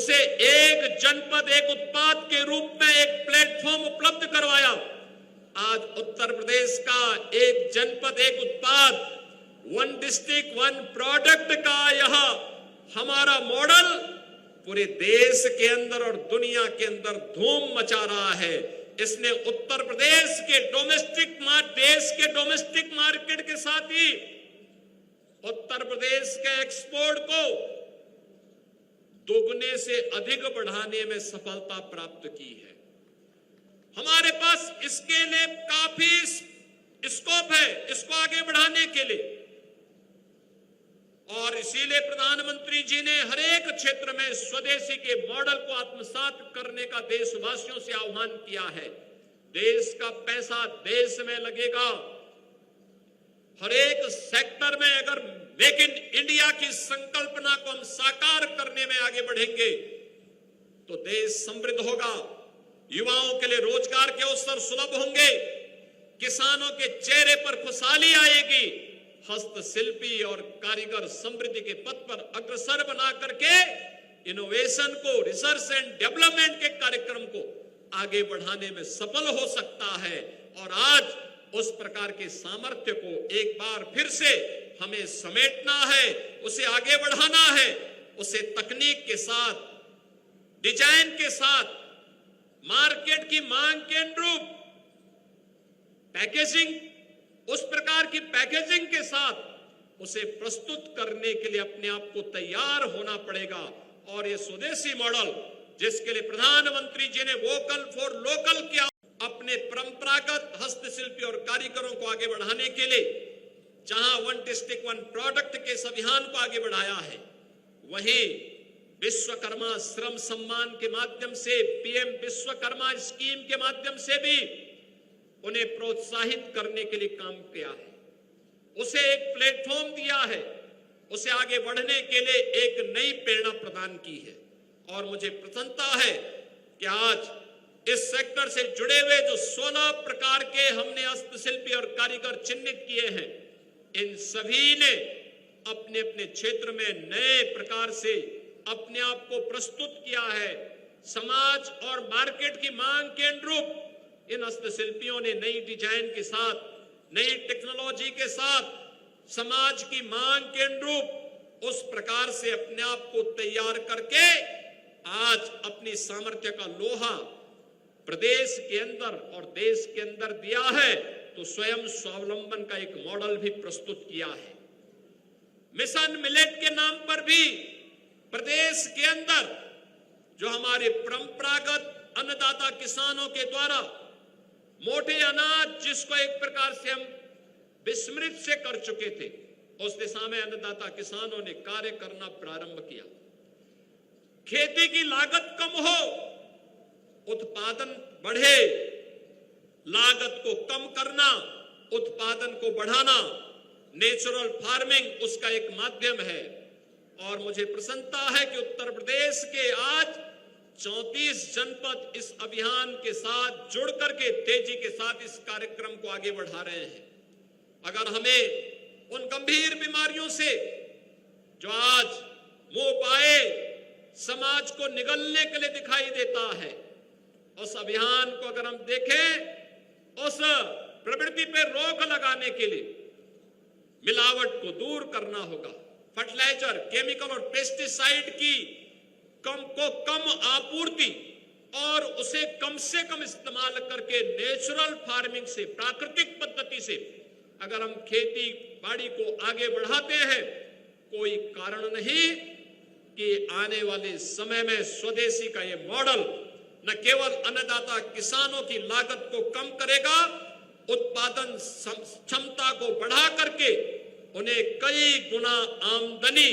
उसे एक जनपद एक उत्पाद के रूप में एक प्लेटफॉर्म उपलब्ध करवाया। आज उत्तर प्रदेश का एक जनपद एक उत्पाद, वन डिस्ट्रिक्ट वन प्रोडक्ट का यह हमारा मॉडल पूरे देश के अंदर और दुनिया के अंदर धूम मचा रहा है। इसने उत्तर प्रदेश के देश के डोमेस्टिक मार्केट के साथ ही उत्तर प्रदेश के एक्सपोर्ट को दोगुने से अधिक बढ़ाने में सफलता प्राप्त की है। हमारे पास इसके लिए काफी स्कोप है, इसको आगे बढ़ाने के लिए, और इसीलिए प्रधानमंत्री जी ने हर एक क्षेत्र में स्वदेशी के मॉडल को आत्मसात करने का देशवासियों से आह्वान किया है। देश का पैसा देश में लगेगा। हर एक सेक्टर में अगर मेक इन इंडिया की संकल्पना को हम साकार करने में आगे बढ़ेंगे तो देश समृद्ध होगा। युवाओं के लिए रोजगार के अवसर सुलभ होंगे, किसानों के चेहरे पर खुशहाली आएगी, हस्तशिल्पी और कारीगर समृद्धि के पथ पर अग्रसर बना करके इनोवेशन को, रिसर्च एंड डेवलपमेंट के कार्यक्रम को आगे बढ़ाने में सफल हो सकता है। और आज उस प्रकार के सामर्थ्य को एक बार फिर से हमें समेटना है, उसे आगे बढ़ाना है, उसे तकनीक के साथ, डिजाइन के साथ, मार्केट की मांग के अनुरूप पैकेजिंग, उस प्रकार की पैकेजिंग के साथ उसे प्रस्तुत करने के लिए अपने आप को तैयार होना पड़ेगा। और ये स्वदेशी मॉडल जिसके लिए प्रधानमंत्री जी ने वोकल फॉर लोकल किया, अपने परंपरागत हस्तशिल्पी और कारीगरों को आगे बढ़ाने के लिए जहां वन डिस्ट्रिक्ट वन प्रोडक्ट के इस अभियान को आगे बढ़ाया है, वहीं विश्वकर्मा श्रम सम्मान के माध्यम से, पीएम विश्वकर्मा स्कीम के माध्यम से भी उन्हें प्रोत्साहित करने के लिए काम किया है, उसे एक प्लेटफॉर्म दिया है, उसे आगे बढ़ने के लिए एक नई प्रेरणा प्रदान की है। और मुझे प्रसन्नता है कि आज इस सेक्टर से जुड़े हुए जो 16 प्रकार के हमने हस्तशिल्पी और कारीगर चिन्हित किए हैं, इन सभी ने अपने अपने क्षेत्र में नए प्रकार से अपने आप को प्रस्तुत किया है। समाज और मार्केट की मांग के अनुरूप इन हस्तशिल्पियों ने नई डिजाइन के साथ, नई टेक्नोलॉजी के साथ, समाज की मांग के अनुरूप उस प्रकार से अपने आप को तैयार करके आज अपनी सामर्थ्य का लोहा प्रदेश के अंदर और देश के अंदर दिया है, तो स्वयं स्वावलंबन का एक मॉडल भी प्रस्तुत किया है। मिशन मिलेट के नाम पर भी प्रदेश के अंदर जो हमारे परंपरागत अन्नदाता किसानों के द्वारा मोटे अनाज, जिसको एक प्रकार से हम विस्मृत से कर चुके थे, उस दिशा में अन्नदाता किसानों ने कार्य करना प्रारंभ किया। खेती की लागत कम हो, उत्पादन बढ़े, लागत को कम करना, उत्पादन को बढ़ाना, नेचुरल फार्मिंग उसका एक माध्यम है। और मुझे प्रसन्नता है कि उत्तर प्रदेश के आज 34 जनपद इस अभियान के साथ जुड़ करके तेजी के साथ इस कार्यक्रम को आगे बढ़ा रहे हैं। अगर हमें उन गंभीर बीमारियों से जो आज मुंह पाए समाज को निगलने के लिए दिखाई देता है, उस अभियान को अगर हम देखें, उस प्रवृत्ति पर रोक लगाने के लिए मिलावट को दूर करना होगा। फर्टिलाइजर, केमिकल और पेस्टिसाइड की कम आपूर्ति और उसे कम से कम इस्तेमाल करके नेचुरल फार्मिंग से, प्राकृतिक पद्धति से अगर हम खेती बाड़ी को आगे बढ़ाते हैं, कोई कारण नहीं कि आने वाले समय में स्वदेशी का ये मॉडल न केवल अन्नदाता किसानों की लागत को कम करेगा, उत्पादन क्षमता को बढ़ा करके उन्हें कई गुना आमदनी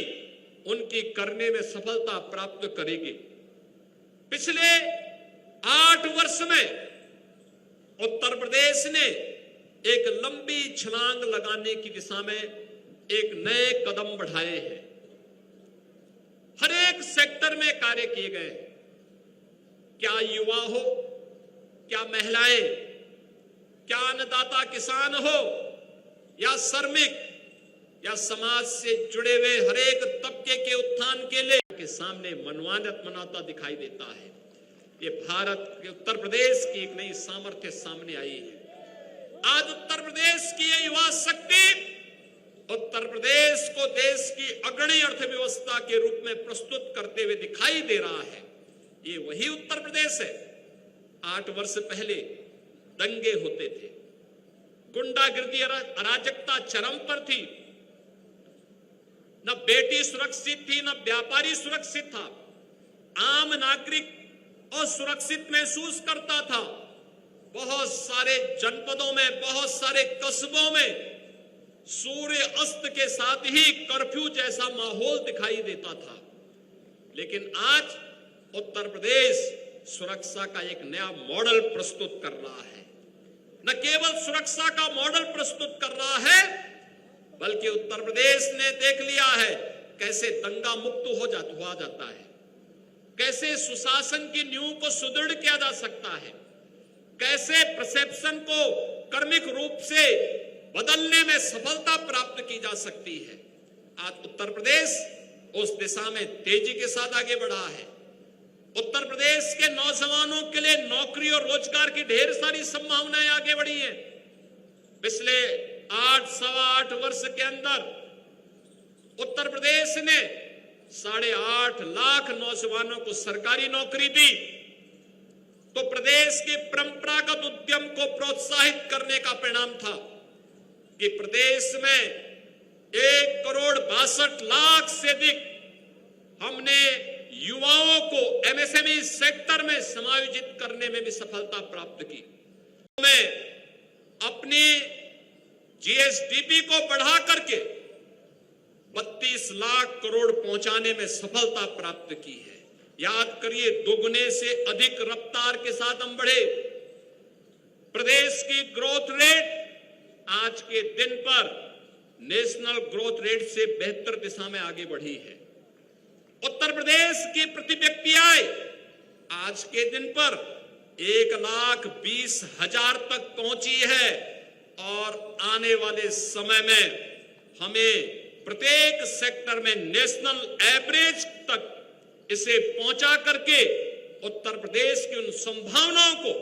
उनकी करने में सफलता प्राप्त करेगी। पिछले 8 वर्ष में उत्तर प्रदेश ने एक लंबी छलांग लगाने की दिशा में एक नए कदम बढ़ाए हैं। हर एक सेक्टर में कार्य किए गए। क्या युवा हो, क्या महिलाएं, क्या अन्नदाता किसान हो, या श्रमिक या समाज से जुड़े हुए हर एक तबके के उत्थान के लिए के सामने मनवानित मनाता दिखाई देता है। ये भारत के उत्तर प्रदेश की एक नई सामर्थ्य सामने आई है। आज उत्तर प्रदेश की ये युवा शक्ति उत्तर प्रदेश को देश की अग्रणी अर्थव्यवस्था के रूप में प्रस्तुत करते हुए दिखाई दे रहा है। ये वही उत्तर प्रदेश है। 8 वर्ष पहले दंगे होते थे, गुंडागिर्दी अराजकता चरम पर थी, न बेटी सुरक्षित थी, न व्यापारी सुरक्षित था, आम नागरिक असुरक्षित महसूस करता था। बहुत सारे जनपदों में, बहुत सारे कस्बों में सूर्य अस्त के साथ ही कर्फ्यू जैसा माहौल दिखाई देता था। लेकिन आज उत्तर प्रदेश सुरक्षा का एक नया मॉडल प्रस्तुत कर रहा है। न केवल सुरक्षा का मॉडल प्रस्तुत कर रहा है, बल्कि उत्तर प्रदेश ने देख लिया है कैसे दंगा मुक्त हुआ जाता है, कैसे सुशासन की नींव को सुदृढ़ किया जा सकता है, कैसे परसेप्शन को कर्मिक रूप से बदलने में सफलता प्राप्त की जा सकती है। आज उत्तर प्रदेश उस दिशा में तेजी के साथ आगे बढ़ा है। उत्तर प्रदेश के नौजवानों के लिए नौकरी और रोजगार की ढेर सारी संभावनाएं आगे बढ़ी हैं। पिछले 8-8.25 वर्ष के अंदर उत्तर प्रदेश ने 8.5 लाख नौजवानों को सरकारी नौकरी दी। तो प्रदेश के परंपरागत उद्यम को प्रोत्साहित करने का परिणाम था कि प्रदेश में 1,62,00,000 से अधिक हमने युवाओं को एमएसएमई सेक्टर में समायोजित करने में भी सफलता प्राप्त की। मैं अपनी जीएसडीपी को बढ़ा करके 32 लाख करोड़ पहुंचाने में सफलता प्राप्त की है। याद करिए, दोगुने से अधिक रफ्तार के साथ हम बढ़े। प्रदेश की ग्रोथ रेट आज के दिन पर नेशनल ग्रोथ रेट से बेहतर दिशा में आगे बढ़ी है। उत्तर प्रदेश की प्रति व्यक्ति आय आज के दिन पर 1,20,000 तक पहुंची है और आने वाले समय में हमें प्रत्येक सेक्टर में नेशनल एवरेज तक इसे पहुंचा करके उत्तर प्रदेश की उन संभावनाओं को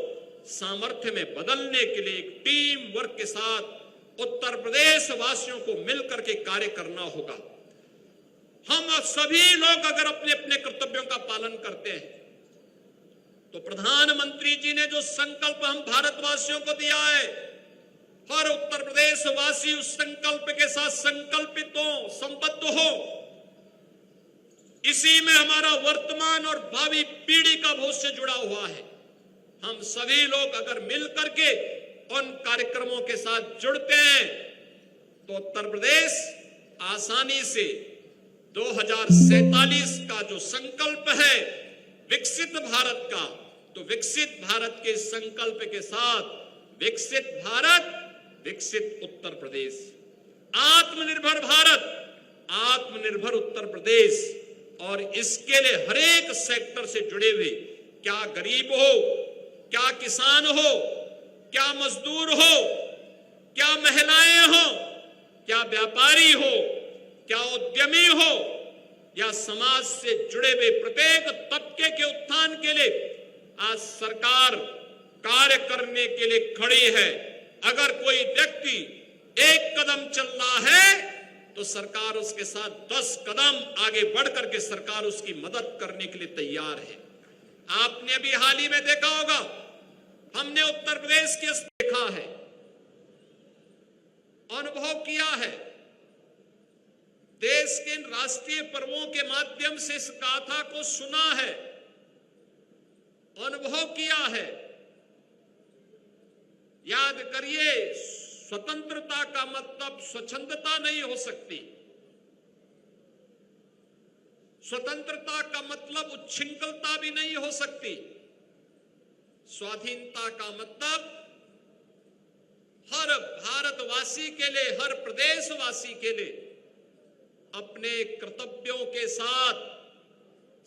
सामर्थ्य में बदलने के लिए एक टीम वर्क के साथ उत्तर प्रदेश वासियों को मिलकर के कार्य करना होगा। हम सभी लोग अगर अपने अपने कर्तव्यों का पालन करते हैं तो प्रधानमंत्री जी ने जो संकल्प हम भारतवासियों को दिया है, हर उत्तर प्रदेश वासी उस संकल्प के साथ संकल्पित हो, संबद्ध हो। इसी में हमारा वर्तमान और भावी पीढ़ी का भविष्य जुड़ा हुआ है। हम सभी लोग अगर मिल करके उन कार्यक्रमों के साथ जुड़ते हैं तो उत्तर प्रदेश आसानी से 2047 का जो संकल्प है विकसित भारत का, तो विकसित भारत के संकल्प के साथ विकसित भारत, विकसित उत्तर प्रदेश, आत्मनिर्भर भारत, आत्मनिर्भर उत्तर प्रदेश। और इसके लिए हर एक सेक्टर से जुड़े हुए, क्या गरीब हो, क्या किसान हो, क्या मजदूर हो, क्या महिलाएं हो, क्या व्यापारी हो, क्या उद्यमी हो, या समाज से जुड़े हुए प्रत्येक तबके के उत्थान के लिए आज सरकार कार्य करने के लिए खड़ी है। अगर कोई व्यक्ति एक कदम चल रहा है तो सरकार उसके साथ 10 कदम आगे बढ़ करके सरकार उसकी मदद करने के लिए तैयार है। आपने अभी हाल ही में देखा होगा, हमने उत्तर प्रदेश के देखा है, अनुभव किया है, देश के राष्ट्रीय पर्वों के माध्यम से इस गाथा को सुना है, अनुभव किया है। याद करिए, स्वतंत्रता का मतलब स्वच्छंदता नहीं हो सकती। स्वतंत्रता का मतलब उच्छृंखलता भी नहीं हो सकती। स्वाधीनता का मतलब हर भारतवासी के लिए, हर प्रदेशवासी के लिए अपने कर्तव्यों के साथ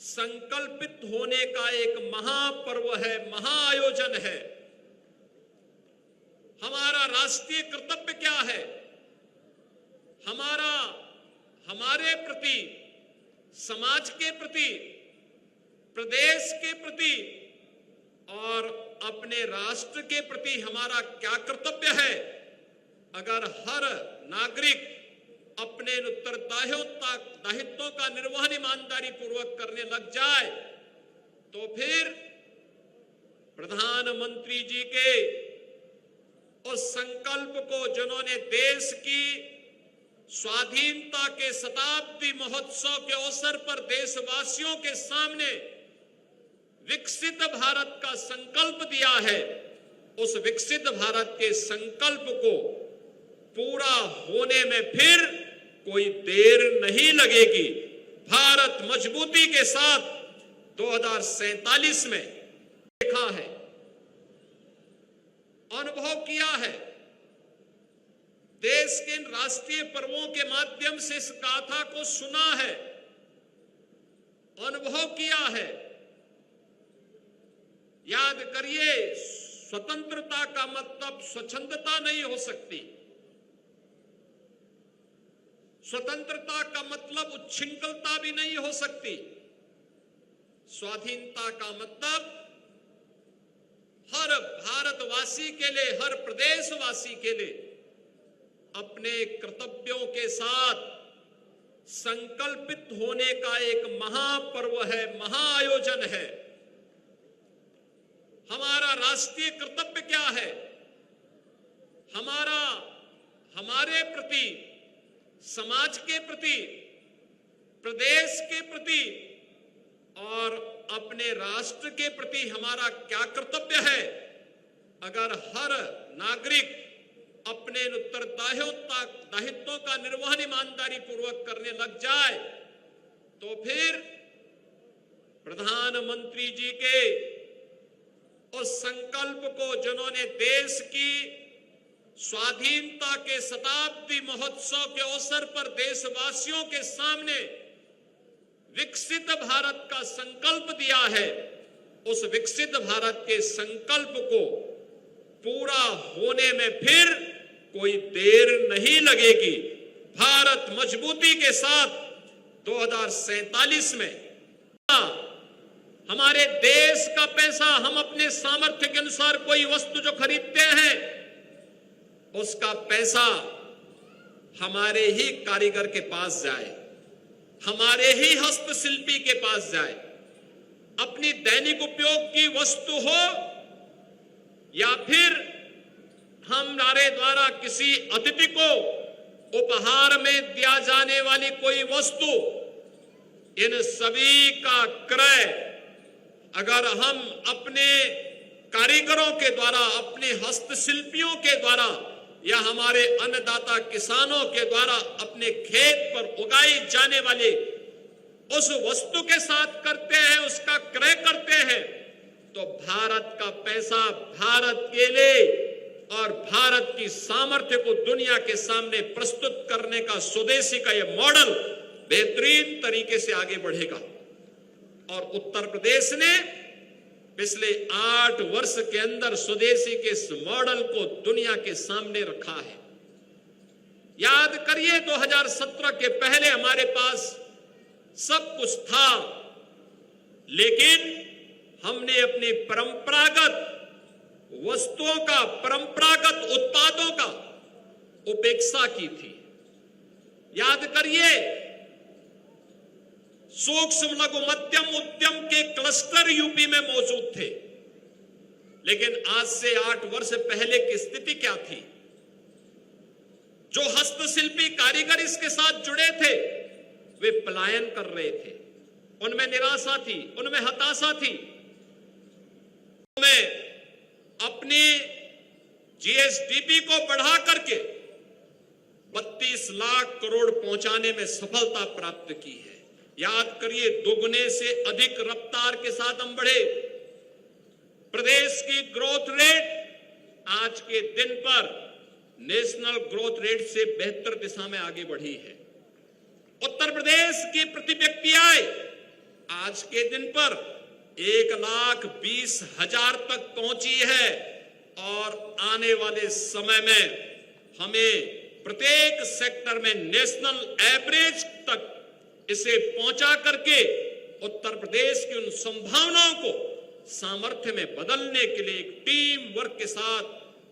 संकल्पित होने का एक महापर्व है, महाआयोजन है। हमारा राष्ट्रीय कर्तव्य क्या है? हमारे प्रति, समाज के प्रति, प्रदेश के प्रति और अपने राष्ट्र के प्रति हमारा क्या कर्तव्य है। अगर हर नागरिक अपने उत्तरदायित्वों का निर्वहन ईमानदारी पूर्वक करने लग जाए तो फिर प्रधानमंत्री जी के उस संकल्प को जिन्होंने देश की स्वाधीनता के शताब्दी महोत्सव के अवसर पर देशवासियों के सामने विकसित भारत का संकल्प दिया है, उस विकसित भारत के संकल्प को पूरा होने में फिर कोई देर नहीं लगेगी। भारत मजबूती के साथ 2047 में देखा है, अनुभव किया है, देश के राष्ट्रीय पर्वों के माध्यम से इस गाथा को सुना है, अनुभव किया है। याद करिए, स्वतंत्रता का मतलब स्वच्छंदता नहीं हो सकती। स्वतंत्रता का मतलब उच्छृंखलता भी नहीं हो सकती। स्वाधीनता का मतलब हर भारतवासी के लिए, हर प्रदेशवासी के लिए अपने कर्तव्यों के साथ संकल्पित होने का एक महापर्व है, महाआयोजन है। हमारा राष्ट्रीय कर्तव्य क्या है? हमारे प्रति, समाज के प्रति, प्रदेश के प्रति और अपने राष्ट्र के प्रति हमारा क्या कर्तव्य है। अगर हर नागरिक अपने उत्तरदायित्वों का निर्वहन ईमानदारी पूर्वक करने लग जाए तो फिर प्रधानमंत्री जी के उस संकल्प को जिन्होंने देश की स्वाधीनता के शताब्दी महोत्सव के अवसर पर देशवासियों के सामने विकसित भारत का संकल्प दिया है, उस विकसित भारत के संकल्प को पूरा होने में फिर कोई देर नहीं लगेगी। भारत मजबूती के साथ 2047 में हमारे देश का पैसा, हम अपने सामर्थ्य के अनुसार कोई वस्तु जो खरीदते हैं उसका पैसा हमारे ही कारीगर के पास जाए, हमारे ही हस्तशिल्पी के पास जाए। अपनी दैनिक उपयोग की वस्तु हो या फिर हमारे द्वारा किसी अतिथि को उपहार में दिया जाने वाली कोई वस्तु, इन सभी का क्रय अगर हम अपने कारीगरों के द्वारा, अपने हस्तशिल्पियों के द्वारा या हमारे अन्नदाता किसानों के द्वारा अपने खेत पर उगाई जाने वाली उस वस्तु के साथ करते हैं, उसका क्रय करते हैं, तो भारत का पैसा भारत के लिए और भारत की सामर्थ्य को दुनिया के सामने प्रस्तुत करने का स्वदेशी का यह मॉडल बेहतरीन तरीके से आगे बढ़ेगा। और उत्तर प्रदेश ने पिछले 8 वर्ष के अंदर स्वदेशी के इस मॉडल को दुनिया के सामने रखा है। याद करिए, 2017 के पहले हमारे पास सब कुछ था, लेकिन हमने अपनी परंपरागत वस्तुओं का, परंपरागत उत्पादों का उपेक्षा की थी। याद करिए, सूक्ष्म लघु मध्यम उद्यम के क्लस्टर यूपी में मौजूद थे, लेकिन आज से 8 वर्ष पहले की स्थिति क्या थी? जो हस्तशिल्पी कारीगर इसके साथ जुड़े थे वे पलायन कर रहे थे, उनमें निराशा थी, उनमें हताशा थी। उन्हें अपनी जीएसडीपी को बढ़ा करके 32 लाख करोड़ पहुंचाने में सफलता प्राप्त की है। याद करिए, दोगुने से अधिक रफ्तार के साथ हम बढ़े। प्रदेश की ग्रोथ रेट आज के दिन पर नेशनल ग्रोथ रेट से बेहतर दिशा में आगे बढ़ी है। उत्तर प्रदेश की प्रति व्यक्ति आय आज के दिन पर 1,20,000 तक पहुंची है और आने वाले समय में हमें प्रत्येक सेक्टर में नेशनल एवरेज तक इसे पहुंचा करके उत्तर प्रदेश की उन संभावनाओं को सामर्थ्य में बदलने के लिए एक टीम वर्क के साथ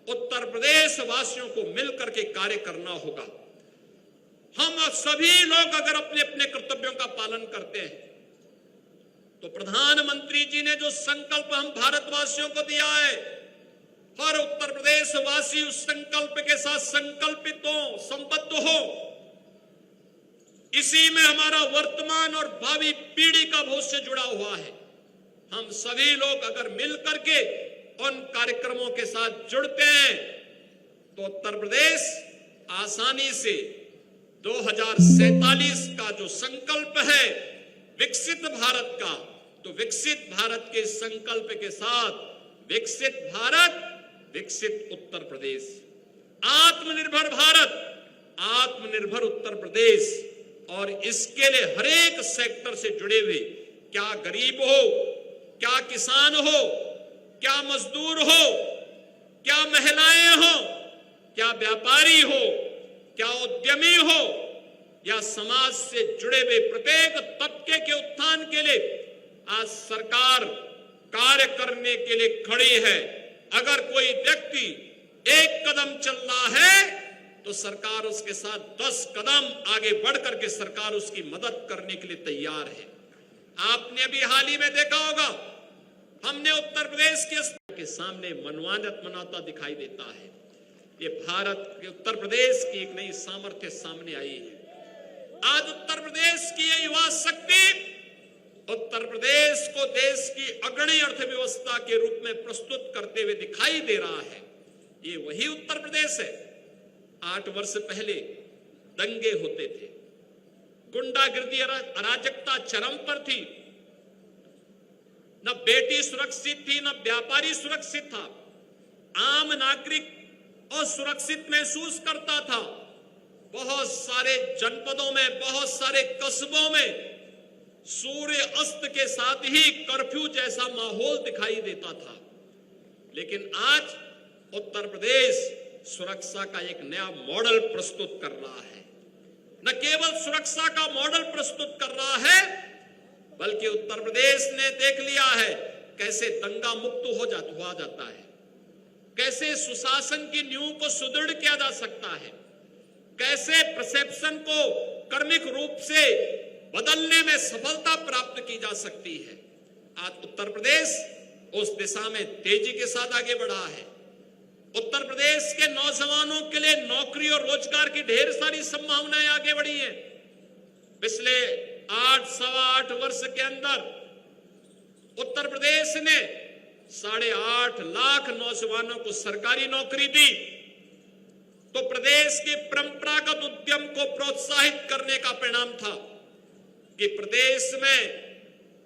उत्तर प्रदेश वासियों को मिलकर के कार्य करना होगा। हम सभी लोग अगर अपने अपने कर्तव्यों का पालन करते हैं तो प्रधानमंत्री जी ने जो संकल्प हम भारतवासियों को दिया है, हर उत्तर प्रदेश वासी उस संकल्प के साथ संकल्पित हो, संबद्ध हो। इसी में हमारा वर्तमान और भावी पीढ़ी का भविष्य जुड़ा हुआ है। हम सभी लोग अगर मिलकर के उन कार्यक्रमों के साथ जुड़ते हैं तो उत्तर प्रदेश आसानी से 2047 का जो संकल्प है विकसित भारत का, तो विकसित भारत के संकल्प के साथ विकसित भारत, विकसित उत्तर प्रदेश, आत्मनिर्भर भारत, आत्मनिर्भर उत्तर प्रदेश। और इसके लिए हर एक सेक्टर से जुड़े हुए, क्या गरीब हो, क्या किसान हो, क्या मजदूर हो, क्या महिलाएं हो, क्या व्यापारी हो, क्या उद्यमी हो, या समाज से जुड़े हुए प्रत्येक तबके के उत्थान के लिए आज सरकार कार्य करने के लिए खड़ी है। अगर कोई व्यक्ति एक कदम चल रहा है तो सरकार उसके साथ 10 कदम आगे बढ़ करके सरकार उसकी मदद करने के लिए तैयार है। आपने अभी हाल ही में देखा होगा, हमने उत्तर प्रदेश के सामने मनमाना मनाता दिखाई देता है। ये भारत के उत्तर प्रदेश की एक नई सामर्थ्य सामने आई है। आज उत्तर प्रदेश की ये युवा शक्ति उत्तर प्रदेश को देश की अग्रणी अर्थव्यवस्था के रूप में प्रस्तुत करते हुए दिखाई दे रहा है। ये वही उत्तर प्रदेश है। 8 वर्ष पहले दंगे होते थे, गुंडागिर्दी अराजकता चरम पर थी, न बेटी सुरक्षित थी, न व्यापारी सुरक्षित था, आम नागरिक असुरक्षित महसूस करता था। बहुत सारे जनपदों में, बहुत सारे कस्बों में सूर्य अस्त के साथ ही कर्फ्यू जैसा माहौल दिखाई देता था। लेकिन आज उत्तर प्रदेश सुरक्षा का एक नया मॉडल प्रस्तुत कर रहा है। न केवल सुरक्षा का मॉडल प्रस्तुत कर रहा है, बल्कि उत्तर प्रदेश ने देख लिया है कैसे दंगा मुक्त हुआ जाता है, कैसे सुशासन की नींव को सुदृढ़ किया जा सकता है, कैसे परसेप्शन को कर्मिक रूप से बदलने में सफलता प्राप्त की जा सकती है। आज उत्तर प्रदेश उस दिशा में तेजी के साथ आगे बढ़ा है। उत्तर प्रदेश के नौजवानों के लिए नौकरी और रोजगार की ढेर सारी संभावनाएं आगे बढ़ी हैं। पिछले 8-8 वर्ष के अंदर उत्तर प्रदेश ने 8.5 लाख नौजवानों को सरकारी नौकरी दी। तो प्रदेश के परंपरागत उद्यम को प्रोत्साहित करने का परिणाम था कि प्रदेश में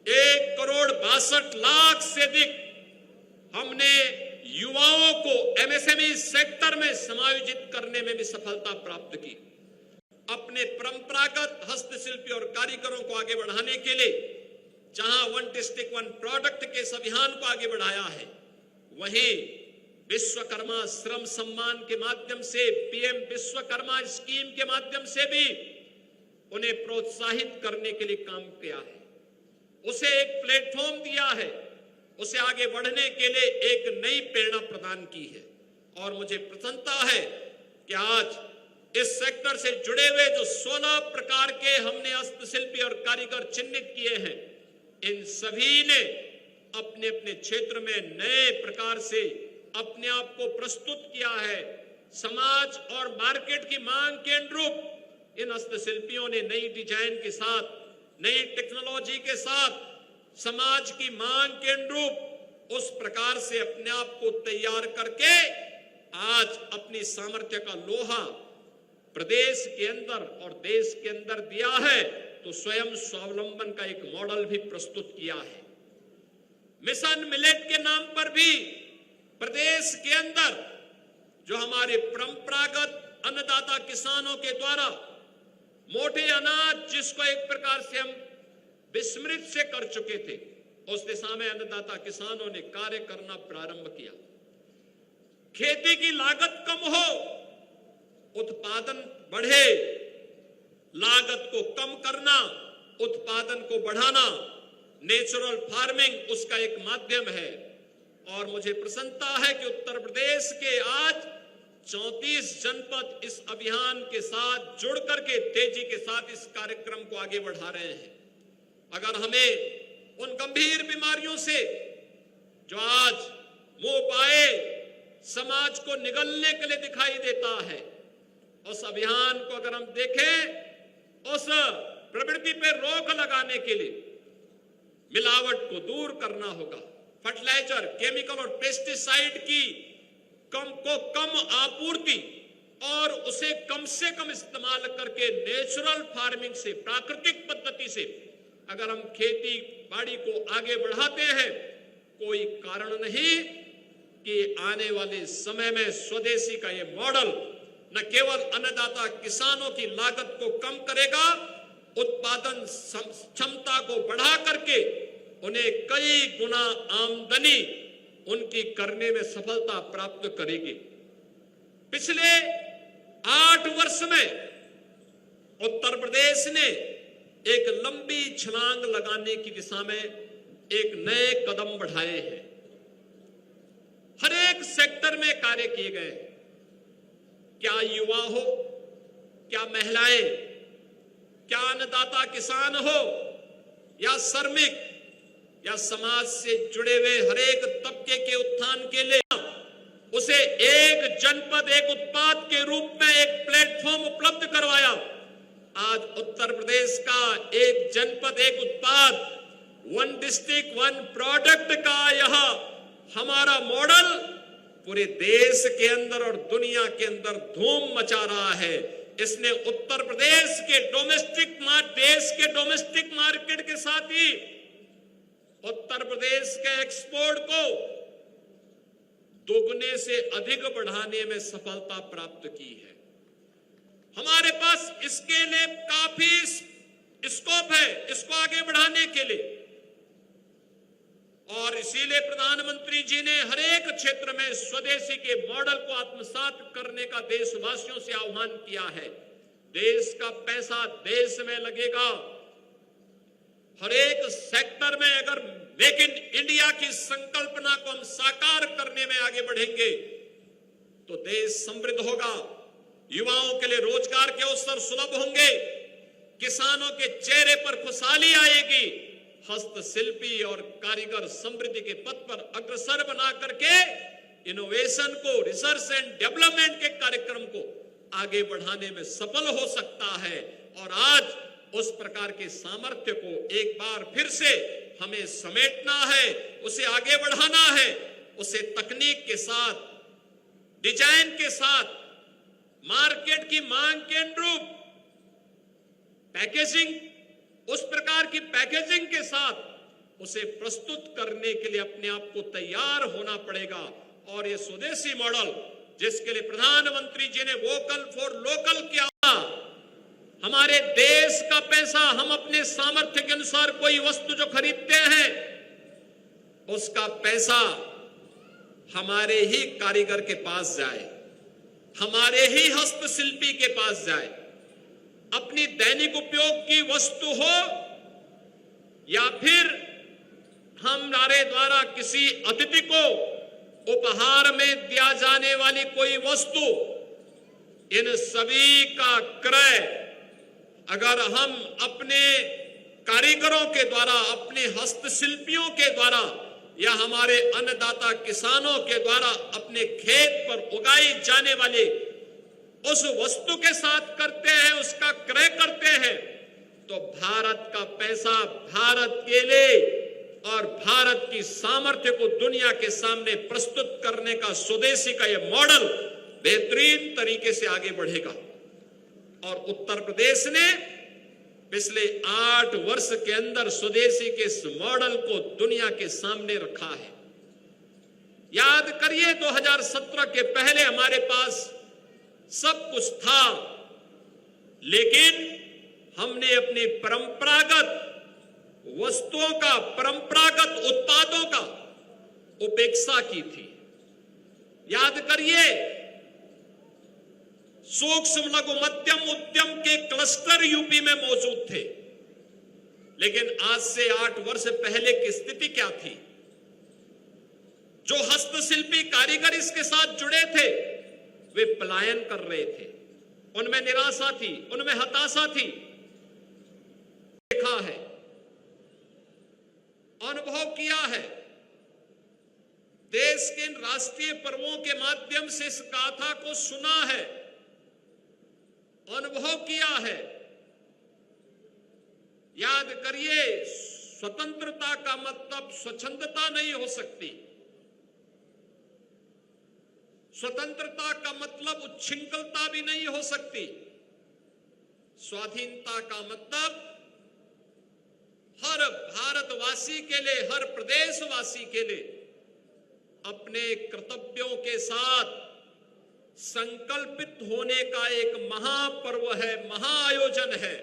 1,62,00,000 से अधिक हमने युवाओं को एमएसएमई सेक्टर में समायोजित करने में भी सफलता प्राप्त की। अपने परंपरागत हस्तशिल्पी और कारीगरों को आगे बढ़ाने के लिए जहां 1 डिस्ट्रिक्ट 1 प्रोडक्ट के इस अभियान को आगे बढ़ाया है, वहीं विश्वकर्मा श्रम सम्मान के माध्यम से, पीएम विश्वकर्मा स्कीम के माध्यम से भी उन्हें प्रोत्साहित करने के लिए काम किया है, उसे एक प्लेटफॉर्म दिया है, उसे आगे बढ़ने के लिए एक नई प्रेरणा प्रदान की है। और मुझे प्रसन्नता है कि आज इस सेक्टर से जुड़े हुए जो 16 प्रकार के हमने हस्तशिल्पी और कारीगर चिन्हित किए हैं, इन सभी ने अपने अपने क्षेत्र में नए प्रकार से अपने आप को प्रस्तुत किया है। समाज और मार्केट की मांग के अनुरूप इन हस्तशिल्पियों ने नई डिजाइन के साथ, नई टेक्नोलॉजी के साथ, समाज की मांग के अनुरूप उस प्रकार से अपने आप को तैयार करके आज अपनी सामर्थ्य का लोहा प्रदेश के अंदर और देश के अंदर दिया है। तो स्वयं स्वावलंबन का एक मॉडल भी प्रस्तुत किया है। मिशन मिलेट के नाम पर भी प्रदेश के अंदर जो हमारे परंपरागत अन्नदाता किसानों के द्वारा मोटे अनाज, जिसको एक प्रकार से हम विस्मृत से कर चुके थे, उस दिशा में अन्नदाता किसानों ने कार्य करना प्रारंभ किया। खेती की लागत कम हो, उत्पादन बढ़े, लागत को कम करना, उत्पादन को बढ़ाना, नेचुरल फार्मिंग उसका एक माध्यम है। और मुझे प्रसन्नता है कि उत्तर प्रदेश के आज 34 जनपद इस अभियान के साथ जुड़ करके तेजी के साथ इस कार्यक्रम को आगे बढ़ा रहे हैं। अगर हमें उन गंभीर बीमारियों से जो आज मुंह पाए समाज को निगलने के लिए दिखाई देता है, उस अभियान को अगर हम देखें, उस प्रवृत्ति पर रोक लगाने के लिए मिलावट को दूर करना होगा। फर्टिलाइजर, केमिकल और पेस्टिसाइड की कम आपूर्ति और उसे कम से कम इस्तेमाल करके नेचुरल फार्मिंग से, प्राकृतिक पद्धति से अगर हम खेती बाड़ी को आगे बढ़ाते हैं, कोई कारण नहीं कि आने वाले समय में स्वदेशी का ये मॉडल न केवल अन्नदाता किसानों की लागत को कम करेगा, उत्पादन क्षमता को बढ़ा करके उन्हें कई गुना आमदनी उनकी करने में सफलता प्राप्त करेगी। पिछले 8 वर्ष में उत्तर प्रदेश ने एक लंबी छलांग लगाने की दिशा में एक नए कदम बढ़ाए हैं। हर एक सेक्टर में कार्य किए गए हैं। क्या युवा हो, क्या महिलाएं, क्या अन्नदाता किसान हो या श्रमिक या समाज से जुड़े हुए हर एक तबके के उत्थान के लिए उसे एक जनपद एक उत्पाद के रूप में एक प्लेटफॉर्म उपलब्ध करवाया। आज उत्तर प्रदेश का एक जनपद एक उत्पाद, वन डिस्ट्रिक्ट वन प्रोडक्ट का यह हमारा मॉडल पूरे देश के अंदर और दुनिया के अंदर धूम मचा रहा है। इसने उत्तर प्रदेश के देश के डोमेस्टिक मार्केट के साथ ही उत्तर प्रदेश के एक्सपोर्ट को दोगुने से अधिक बढ़ाने में सफलता प्राप्त की है। हमारे पास इसके लिए काफी स्कोप है, इसको आगे बढ़ाने के लिए। और इसीलिए प्रधानमंत्री जी ने हर एक क्षेत्र में स्वदेशी के मॉडल को आत्मसात करने का देशवासियों से आह्वान किया है। देश का पैसा देश में लगेगा। हर एक सेक्टर में अगर मेक इन इंडिया की संकल्पना को हम साकार करने में आगे बढ़ेंगे तो देश समृद्ध होगा। युवाओं के लिए रोजगार के अवसर सुलभ होंगे, किसानों के चेहरे पर खुशहाली आएगी, हस्तशिल्पी और कारीगर समृद्धि के पथ पर अग्रसर बना करके इनोवेशन को, रिसर्च एंड डेवलपमेंट के कार्यक्रम को आगे बढ़ाने में सफल हो सकता है। और आज उस प्रकार के सामर्थ्य को एक बार फिर से हमें समेटना है, उसे आगे बढ़ाना है, उसे तकनीक के साथ, डिजाइन के साथ, मार्केट की मांग के अनुरूप पैकेजिंग, उस प्रकार की पैकेजिंग के साथ उसे प्रस्तुत करने के लिए अपने आप को तैयार होना पड़ेगा। और ये स्वदेशी मॉडल जिसके लिए प्रधानमंत्री जी ने वोकल फॉर लोकल किया, हमारे देश का पैसा हम अपने सामर्थ्य के अनुसार कोई वस्तु जो खरीदते हैं उसका पैसा हमारे ही कारीगर के पास जाए, हमारे ही हस्तशिल्पी के पास जाए। अपनी दैनिक उपयोग की वस्तु हो या फिर हमारे द्वारा किसी अतिथि को उपहार में दिया जाने वाली कोई वस्तु, इन सभी का क्रय अगर हम अपने कारीगरों के द्वारा, अपने हस्तशिल्पियों के द्वारा या हमारे अन्नदाता किसानों के द्वारा अपने खेत पर उगाई जाने वाले उस वस्तु के साथ करते हैं, उसका क्रय करते हैं, तो भारत का पैसा भारत के लिए और भारत की सामर्थ्य को दुनिया के सामने प्रस्तुत करने का स्वदेशी का यह मॉडल बेहतरीन तरीके से आगे बढ़ेगा। और उत्तर प्रदेश ने पिछले 8 वर्ष के अंदर स्वदेशी के इस मॉडल को दुनिया के सामने रखा है। याद करिए 2017 के पहले हमारे पास सब कुछ था, लेकिन हमने अपनी परंपरागत वस्तुओं का, परंपरागत उत्पादों का उपेक्षा की थी। याद करिए सूक्ष्म लघु मध्यम उद्यम के क्लस्टर यूपी में मौजूद थे। लेकिन आज से 8 वर्ष पहले की स्थिति क्या थी? जो हस्तशिल्पी कारीगर इसके साथ जुड़े थे वे पलायन कर रहे थे, उनमें निराशा थी, उनमें हताशा थी। देखा है, अनुभव किया है, देश के राष्ट्रीय पर्वों के माध्यम से इस गाथा को सुना है, अनुभव किया है। याद करिए, स्वतंत्रता का मतलब स्वच्छंदता नहीं हो सकती। स्वतंत्रता का मतलब उच्छृंखलता भी नहीं हो सकती। स्वाधीनता का मतलब हर भारतवासी के लिए, हर प्रदेशवासी के लिए अपने कर्तव्यों के साथ संकल्पित होने का एक महापर्व है, महाआयोजन है।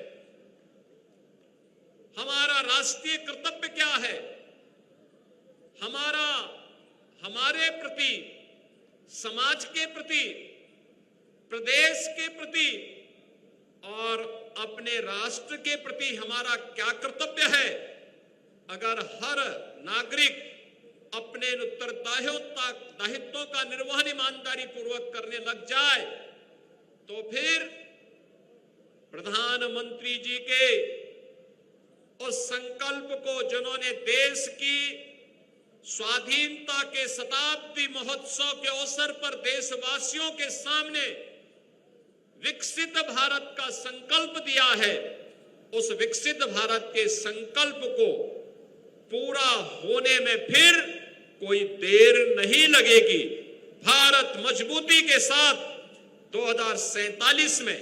हमारा राष्ट्रीय कर्तव्य क्या है? हमारे प्रति, समाज के प्रति, प्रदेश के प्रति और अपने राष्ट्र के प्रति हमारा क्या कर्तव्य है? अगर हर नागरिक अपने उत्तरदायित्वों का निर्वहन ईमानदारी पूर्वक करने लग जाए तो फिर प्रधानमंत्री जी के उस संकल्प को, जिन्होंने देश की स्वाधीनता के शताब्दी महोत्सव के अवसर पर देशवासियों के सामने विकसित भारत का संकल्प दिया है, उस विकसित भारत के संकल्प को पूरा होने में फिर कोई देर नहीं लगेगी। भारत मजबूती के साथ 2047 में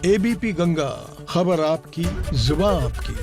एबीपी गंगा, खबर आपकी, जुबान आपकी।